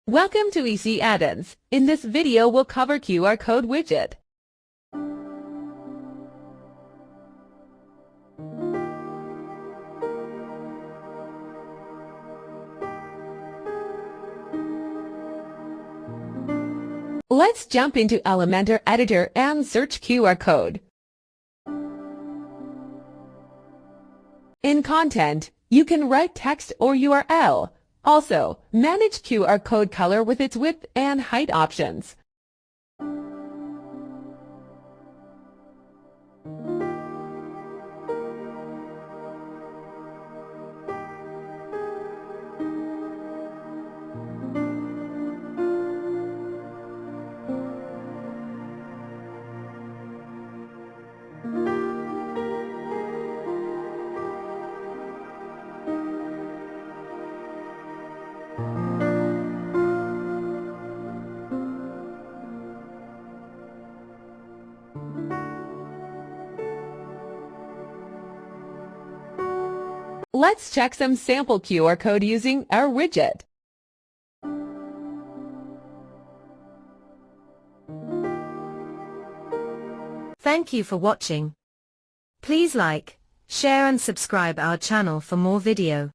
Welcome to EC Addons. In this video, we'll cover QR code widget. Let's jump into Elementor editor and search QR code. In content, you can write text or URL. Also, manage QR code color with its width and height options. Let's check some sample QR code using our widget. Thank you for watching. Please like, share and subscribe our channel for more video.